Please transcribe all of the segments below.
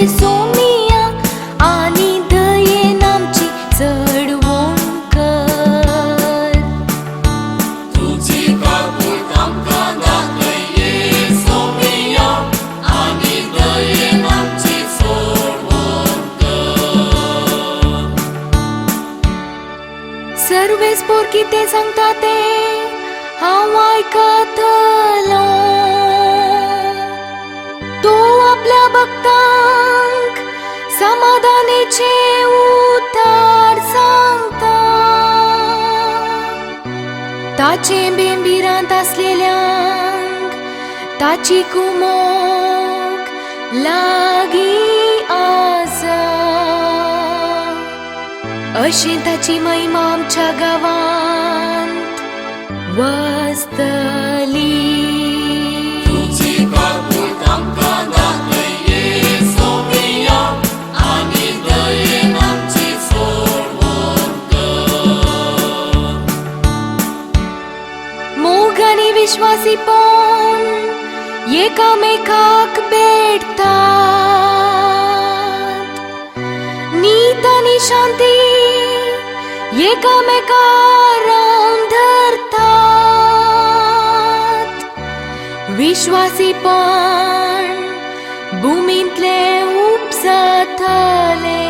सोमिया आणि दयेन आमची चढवण कर. तुझी काकूट आमकां दाखय येसोमिया आनी दयेन आमची चढवण कर. सर्वेच पोरकी ते सांगता ते हांव आयकतलो. तूं आपल्या भक्तांक समाधानाचे उतार सांगता. ताचे बेंबिरांत आसलेल्यांक ताची कुमोक लागीं आसा. अशें ताची महिमा आमच्या गांवांत वसतली. तुझी काकूट आमकां दाखय येसोमिया आनी दयेन आमची चढवण कर. मोग आनी विश्वासीपण एकामेकाक भेटतात. नीत आनी शांती एकामेकार रावन धरतात. विश्वासीपण भुमींतले उपजतले.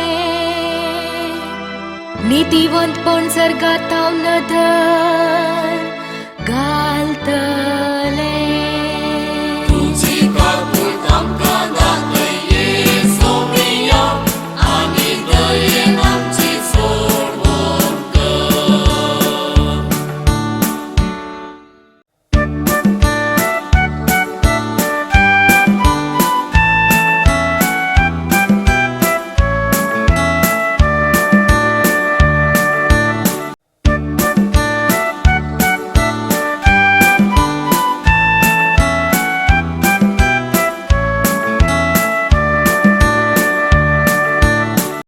नितीवंतपण सर्गात नदर घालतले.